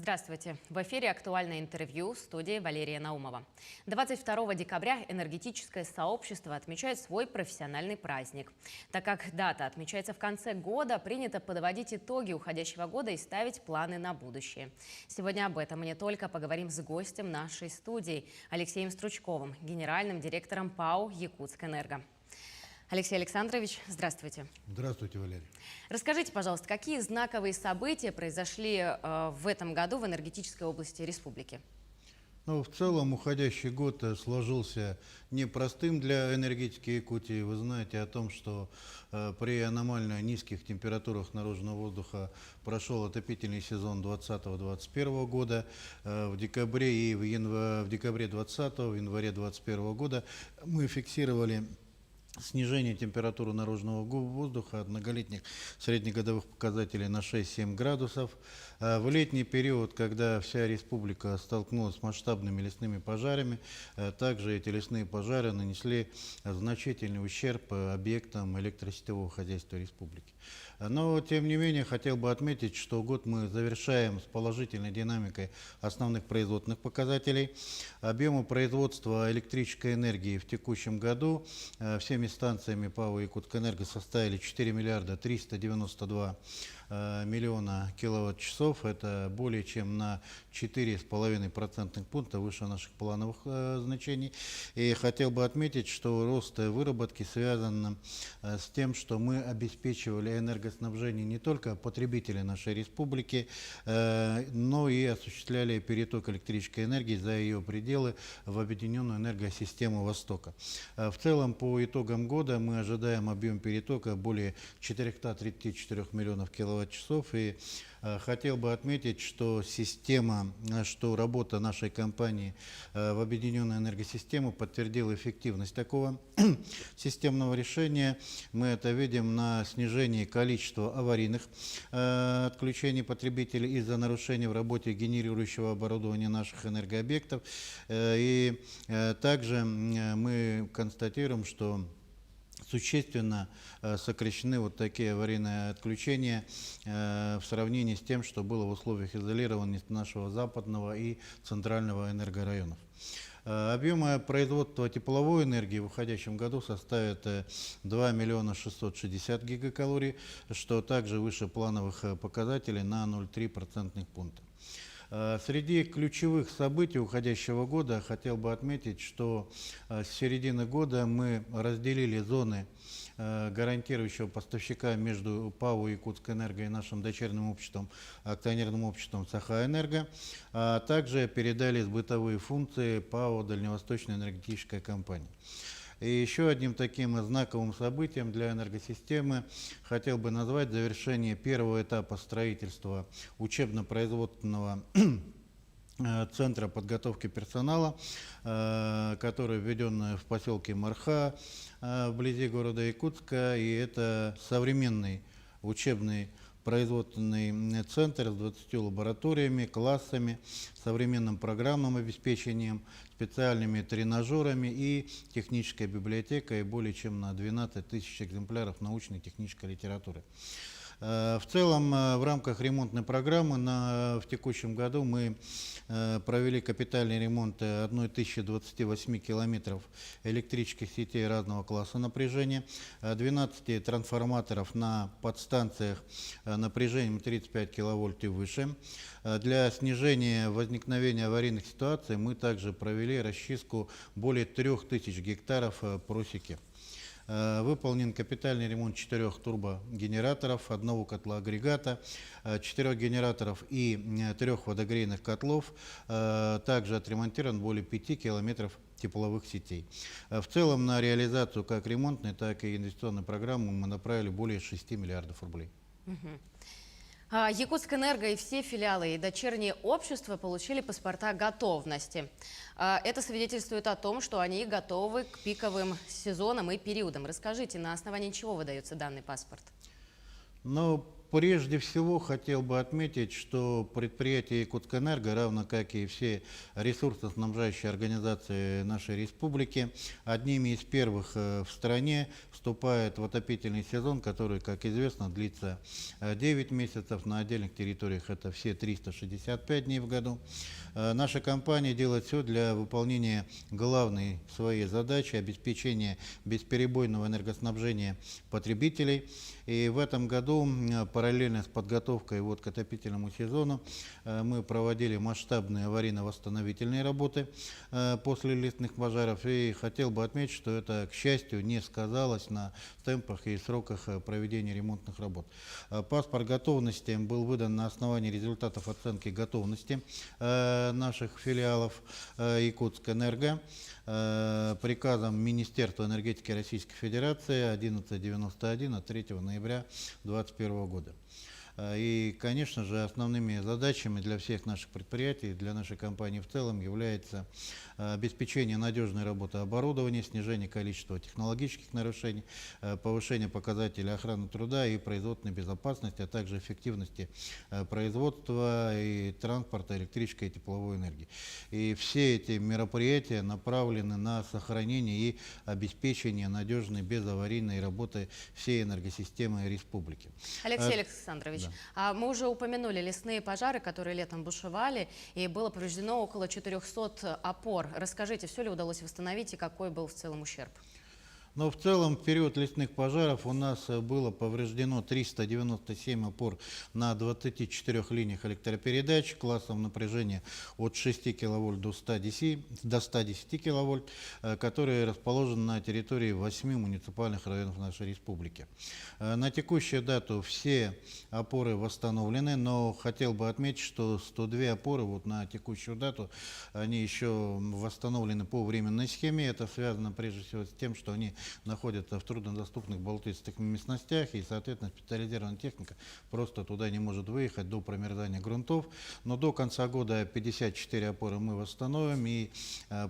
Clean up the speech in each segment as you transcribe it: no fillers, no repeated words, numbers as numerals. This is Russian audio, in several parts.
Здравствуйте. В эфире актуальное интервью в студии Валерия Наумова. 22 декабря энергетическое сообщество отмечает свой профессиональный праздник. Так как дата отмечается в конце года, принято подводить итоги уходящего года и ставить планы на будущее. Сегодня об этом и не только поговорим с гостем нашей студии Алексеем Стручковым, генеральным директором ПАО «Якутскэнерго». Алексей Александрович, здравствуйте. Здравствуйте, Валерий. Расскажите, пожалуйста, какие знаковые события произошли в этом году в энергетической области республики? В целом, уходящий год сложился непростым для энергетики Якутии. Вы знаете о том, что при аномально низких температурах наружного воздуха прошел отопительный сезон 2020-2021 года. В декабре и в декабре 2020, в январе 2021 года мы фиксировали снижение температуры наружного воздуха от многолетних среднегодовых показателей на 6-7 градусов. В летний период, когда вся республика столкнулась с масштабными лесными пожарами, также эти лесные пожары нанесли значительный ущерб объектам электросетевого хозяйства республики. Но, тем не менее, хотел бы отметить, что год мы завершаем с положительной динамикой основных производственных показателей. Объемы производства электрической энергии в текущем году всеми станциями ПАО «Якутскэнерго» составили 4 миллиарда 392 миллиона киловатт-часов. Это более чем на 4,5% пункта выше наших плановых значений. И хотел бы отметить, что рост выработки связан с тем, что мы обеспечивали энергоснабжение не только потребителей нашей республики, но и осуществляли переток электрической энергии за ее пределы в объединенную энергосистему Востока. В целом, по итогам года мы ожидаем объем перетока более 434 миллионов киловатт-часов. И хотел бы отметить, что работа нашей компании в объединенную энергосистему подтвердила эффективность такого системного решения. Мы это видим на снижении количества аварийных отключений потребителей из-за нарушений в работе генерирующего оборудования наших энергообъектов. И также мы констатируем, что существенно сокращены вот такие аварийные отключения в сравнении с тем, что было в условиях изолированности нашего западного и центрального энергорайонов. Объемы производства тепловой энергии в уходящем году составят 2 миллиона 660 гигакалорий, что также выше плановых показателей на 0,3% пункта. Среди ключевых событий уходящего года хотел бы отметить, что с середины года мы разделили зоны гарантирующего поставщика между ПАО «Якутскэнерго» и нашим дочерним обществом, акционерным обществом «Сахаэнерго», а также передали бытовые функции ПАО «Дальневосточная энергетическая компания». И еще одним таким знаковым событием для энергосистемы хотел бы назвать завершение первого этапа строительства учебно-производственного центра подготовки персонала, который введен в поселке Марха, вблизи города Якутска. И это современный учебный производственный центр с 20 лабораториями, классами, современным программным обеспечением, специальными тренажерами и технической библиотекой более чем на 12 тысяч экземпляров научной и технической литературы. В целом, в рамках ремонтной программы в текущем году мы провели капитальный ремонт 1028 километров электрических сетей разного класса напряжения, 12 трансформаторов на подстанциях напряжением 35 киловольт и выше. Для снижения возникновения аварийных ситуаций мы также провели расчистку более 3000 гектаров просеки. Выполнен капитальный ремонт 4 турбогенераторов, 1 котла-агрегата, 4 генераторов и 3 водогрейных котлов. Также отремонтирован более 5 километров тепловых сетей. В целом на реализацию как ремонтной, так и инвестиционной программы мы направили более 6 миллиардов рублей. Якутскэнерго и все филиалы и дочерние общества получили паспорта готовности. Это свидетельствует о том, что они готовы к пиковым сезонам и периодам. Расскажите, на основании чего выдается данный паспорт? прежде всего хотел бы отметить, что предприятие «Якутскэнерго», равно как и все ресурсоснабжающие организации нашей республики, одними из первых в стране вступает в отопительный сезон, который, как известно, длится 9 месяцев. На отдельных территориях это все 365 дней в году. Наша компания делает все для выполнения главной своей задачи — обеспечения бесперебойного энергоснабжения потребителей. И в этом году, параллельно с подготовкой к отопительному сезону, мы проводили масштабные аварийно-восстановительные работы после лесных пожаров. И хотел бы отметить, что это, к счастью, не сказалось на темпах и сроках проведения ремонтных работ. Паспорт готовности был выдан на основании результатов оценки готовности наших филиалов «Якутскэнерго» приказом Министерства энергетики Российской Федерации 1191 от 3 ноября 2021 года. И, конечно же, основными задачами для всех наших предприятий, для нашей компании в целом является обеспечение надежной работы оборудования, снижение количества технологических нарушений, повышение показателей охраны труда и производственной безопасности, а также эффективности производства и транспорта электрической и тепловой энергии. И все эти мероприятия направлены на сохранение и обеспечение надежной безаварийной работы всей энергосистемы республики. Алексей Александрович, да. Мы уже упомянули лесные пожары, которые летом бушевали, и было повреждено около 400 опор. Расскажите, все ли удалось восстановить и какой был в целом ущерб? Но в целом в период лесных пожаров у нас было повреждено 397 опор на 24 линиях электропередач классом напряжения от 6 кВт до 110 кВт, которые расположены на территории 8 муниципальных районов нашей республики. На текущую дату все опоры восстановлены, но хотел бы отметить, что 102 опоры на текущую дату, они еще восстановлены по временной схеме. Это связано прежде всего с тем, что они находятся в труднодоступных болотистых местностях, и, соответственно, специализированная техника просто туда не может выехать до промерзания грунтов. Но до конца года 54 опоры мы восстановим, и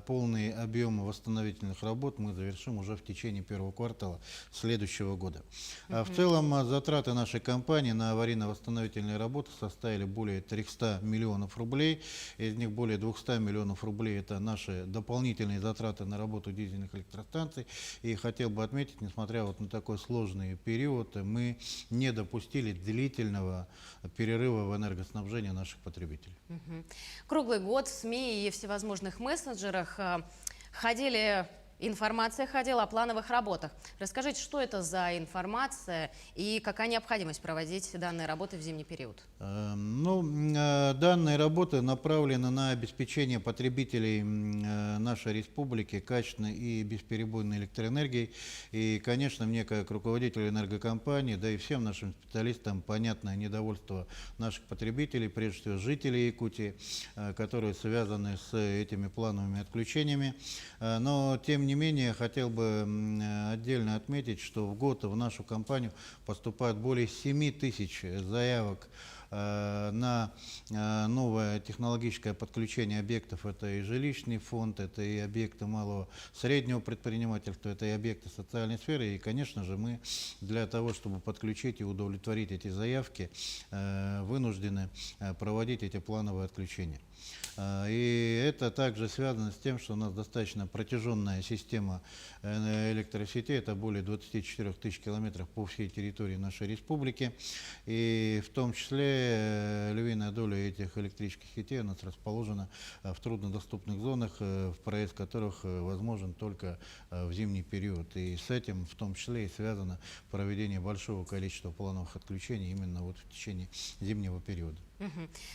полный объем восстановительных работ мы завершим уже в течение первого квартала следующего года. В целом затраты нашей компании на аварийно-восстановительные работы составили более 300 миллионов рублей. Из них более 200 миллионов рублей — это наши дополнительные затраты на работу дизельных электростанций. И хотел бы отметить, несмотря на такой сложный период, мы не допустили длительного перерыва в энергоснабжении наших потребителей. Круглый год в СМИ и всевозможных мессенджерах информация ходила о плановых работах. Расскажите, что это за информация и какая необходимость проводить данные работы в зимний период? Данные работы направлены на обеспечение потребителей нашей республики качественной и бесперебойной электроэнергией. И, конечно, мне, как руководителю энергокомпании, да и всем нашим специалистам, понятное недовольство наших потребителей, прежде всего жителей Якутии, которые связаны с этими плановыми отключениями. Но, тем не менее, хотел бы отдельно отметить, что в год в нашу компанию поступает более 7 тысяч заявок на новое технологическое подключение объектов. Это и жилищный фонд, это и объекты малого среднего предпринимательства, это и объекты социальной сферы. И, конечно же, мы для того, чтобы подключить и удовлетворить эти заявки, вынуждены проводить эти плановые отключения. И это также связано с тем, что у нас достаточно протяженная система электросетей, это более 24 тысяч километров по всей территории нашей республики. И в том числе львиная доля этих электрических сетей у нас расположена в труднодоступных зонах, в проезд которых возможен только в зимний период. И с этим в том числе и связано проведение большого количества плановых отключений именно в течение зимнего периода.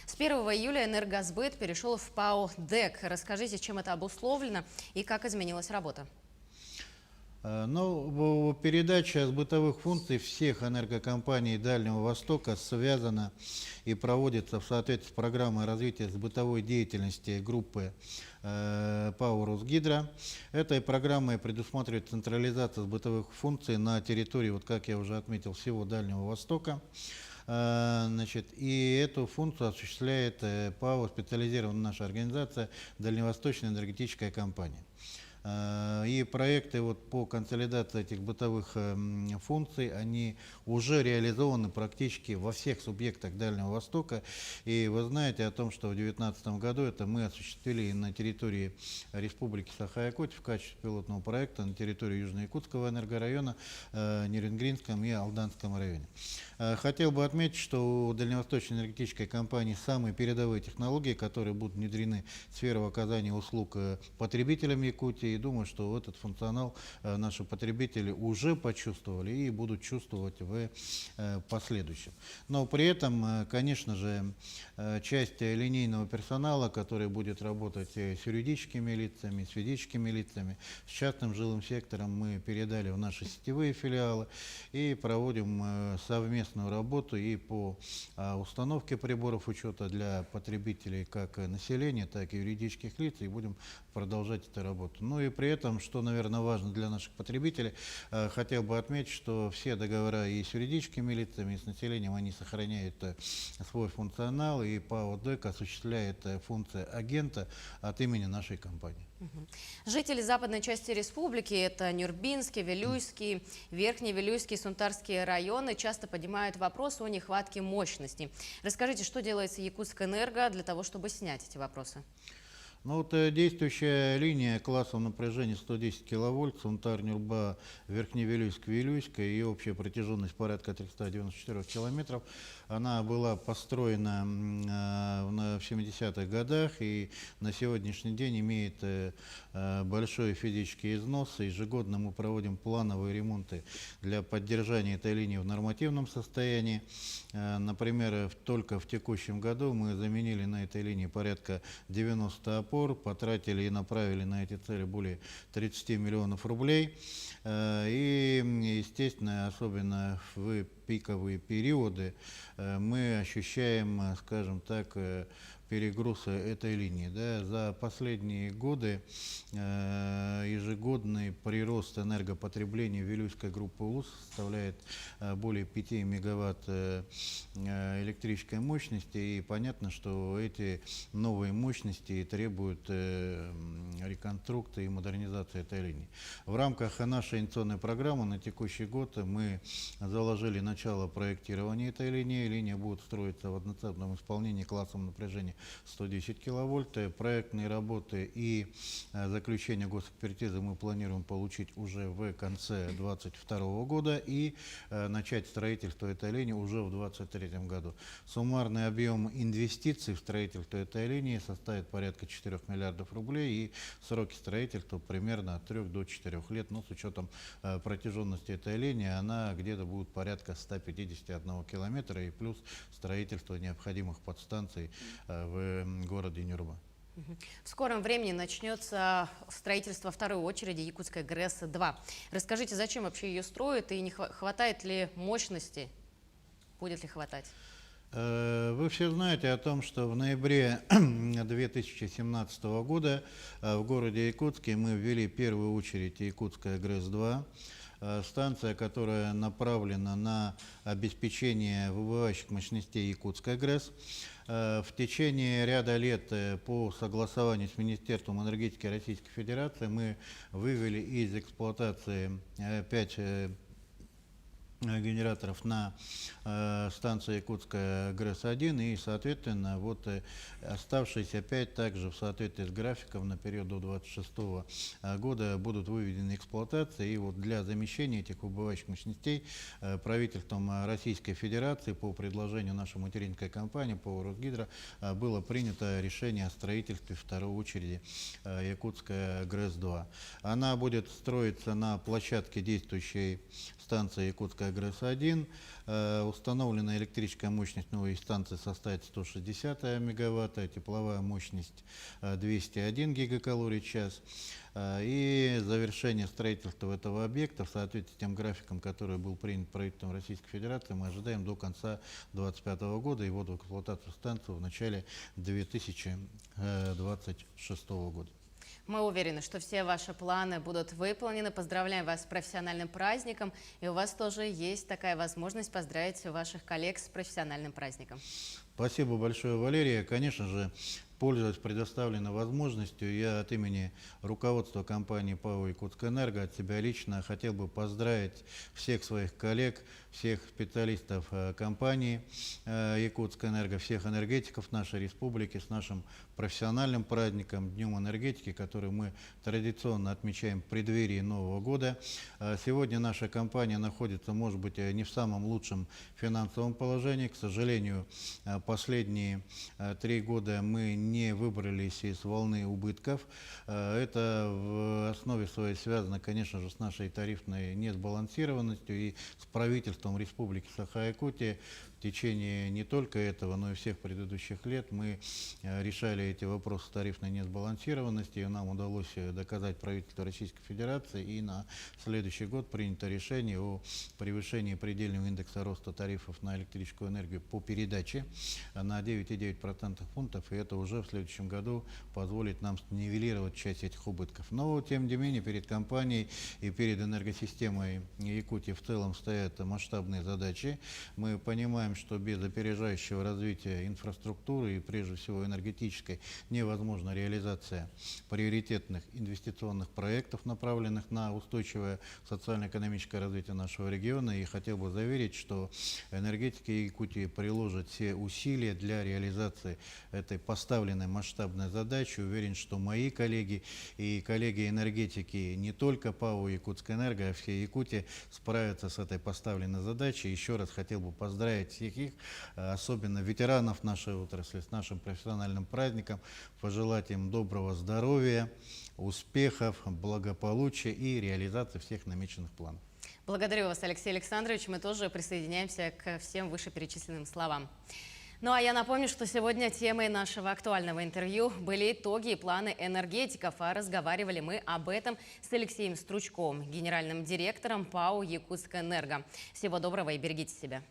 С 1 июля «Энергосбыт» перешел в ПАО «ДЭК». Расскажите, чем это обусловлено и как изменилась работа? Передача бытовых функций всех энергокомпаний Дальнего Востока связана и проводится в соответствии с программой развития бытовой деятельности группы ПАО «Росгидро». Этой программой предусматривает централизация бытовых функций на территории, как я уже отметил, всего Дальнего Востока. И эту функцию осуществляет ПАО, специализированная наша организация, Дальневосточная энергетическая компания. И проекты вот по консолидации этих бытовых функций, они уже реализованы практически во всех субъектах Дальнего Востока. И вы знаете о том, что в 2019 году это мы осуществили на территории Республики Саха-Якутия в качестве пилотного проекта на территории Южно-Якутского энергорайона, Нерюнгринском и Алданском районе. Хотел бы отметить, что у Дальневосточной энергетической компании самые передовые технологии, которые будут внедрены в сферу оказания услуг потребителям Якутии. И думаю, что этот функционал наши потребители уже почувствовали и будут чувствовать в последующем. Но при этом, конечно же, часть линейного персонала, который будет работать с юридическими лицами, с физическими лицами, с частным жилым сектором, мы передали в наши сетевые филиалы и проводим совместную работу и по установке приборов учета для потребителей как населения, так и юридических лиц, и будем продолжать эту работу. Ну и при этом, что, наверное, важно для наших потребителей, хотел бы отметить, что все договора и с юридическими лицами, и с населением, они сохраняют свой функционал, и ПАО ДЭК осуществляет функции агента от имени нашей компании. Жители западной части республики, это Нюрбинский, Вилюйский, Верхний Вилюйский, Сунтарские районы, часто поднимают вопрос о нехватке мощности. Расскажите, что делается Якутскэнерго для того, чтобы снять эти вопросы? Ну вот действующая линия классом напряжения 110 киловольт, Сунтар-Нюрба, Верхневилюйск-Вилюйск, ее общая протяженность порядка 394 километров, она была построена в 70-х годах и на сегодняшний день имеет большой физический износ. Ежегодно мы проводим плановые ремонты для поддержания этой линии в нормативном состоянии. Например, только в текущем году мы заменили на этой линии порядка 90 опор, потратили и направили на эти цели более 30 миллионов рублей. И, естественно, особенно в пиковые периоды мы ощущаем, скажем так, перегруза этой линии. Да. За последние годы ежегодный прирост энергопотребления Вилюйской группы УЗ составляет более 5 мегаватт электрической мощности, и понятно, что эти новые мощности требуют реконструкции и модернизации этой линии. В рамках нашей инвестиционной программы на текущий год мы заложили начало проектирования этой линии. Линия будет строиться в одноцепном исполнении классом напряжения 110 киловольт. Проектные работы и заключение госэкспертизы мы планируем получить уже в конце 2022 года и начать строительство этой линии уже в 2023 году. Суммарный объем инвестиций в строительство этой линии составит порядка 4 миллиардов рублей, и сроки строительства примерно от 3 до 4 лет, но с учетом протяженности этой линии она где-то будет порядка 151 километра, и плюс строительство необходимых подстанций в городе Нюрба. В скором времени начнется строительство второй очереди Якутской ГРЭС-2. Расскажите, зачем вообще ее строят и не хватает ли мощности? Будет ли хватать? Вы все знаете о том, что в ноябре 2017 года в городе Якутске мы ввели первую очередь Якутская ГРЭС-2. Станция, которая направлена на обеспечение выбывающих мощностей Якутской ГРЭС. В течение ряда лет по согласованию с Министерством энергетики Российской Федерации мы вывели из эксплуатации 5 генераторов на станции Якутская ГРЭС-1, и, соответственно, вот оставшиеся 5 также в соответствии с графиком на период до 2026 года будут выведены в эксплуатацию. И вот для замещения этих выбывающих мощностей правительством Российской Федерации по предложению нашей материнской компании, по Росгидро, было принято решение о строительстве второй очереди Якутская ГРЭС-2. Она будет строиться на площадке действующей станции Якутская ГРЭС-1. Установленная электрическая мощность новой станции составит 160 мегаватт, тепловая мощность 201 гигакалорий в час. И завершение строительства этого объекта в соответствии с тем графиком, который был принят правительством Российской Федерации, мы ожидаем до конца 2025 года и ввод в эксплуатацию станции в начале 2026 года. Мы уверены, что все ваши планы будут выполнены. Поздравляем вас с профессиональным праздником. И у вас тоже есть такая возможность поздравить ваших коллег с профессиональным праздником. Спасибо большое, Валерия. Конечно же, пользуясь предоставленной возможностью, я от имени руководства компании ПАО «Якутскэнерго» от себя лично хотел бы поздравить всех своих коллег, всех специалистов компании «Якутскэнерго», всех энергетиков нашей республики с нашим профессиональным праздником, Днем энергетики, который мы традиционно отмечаем в преддверии Нового года. Сегодня наша компания находится, может быть, не в самом лучшем финансовом положении. К сожалению, последние 3 года мы не выбрались из волны убытков. Это в основе своей связано, конечно же, с нашей тарифной несбалансированностью и с правительством Республики Саха-Якутия. В течение не только этого, но и всех предыдущих лет мы решали эти вопросы тарифной несбалансированности, и нам удалось доказать правительству Российской Федерации, и на следующий год принято решение о превышении предельного индекса роста тарифов на электрическую энергию по передаче на 9,9% пунктов, и это уже в следующем году позволит нам нивелировать часть этих убытков. Но, тем не менее, перед компанией и перед энергосистемой Якутии в целом стоят масштабные задачи. Мы понимаем, что без опережающего развития инфраструктуры и прежде всего энергетической невозможна реализация приоритетных инвестиционных проектов, направленных на устойчивое социально-экономическое развитие нашего региона. И хотел бы заверить, что энергетики Якутии приложат все усилия для реализации этой поставленной масштабной задачи. Уверен, что мои коллеги и коллеги энергетики не только ПАО «Якутскэнерго», а все Якутии справятся с этой поставленной задачей. Еще раз хотел бы поздравить всех их, особенно ветеранов нашей отрасли, с нашим профессиональным праздником, пожелать им доброго здоровья, успехов, благополучия и реализации всех намеченных планов. Благодарю вас, Алексей Александрович. Мы тоже присоединяемся к всем вышеперечисленным словам. Ну а я напомню, что сегодня темой нашего актуального интервью были итоги и планы энергетиков, а разговаривали мы об этом с Алексеем Стручковым, генеральным директором ПАО «Якутскэнерго». Всего доброго и берегите себя.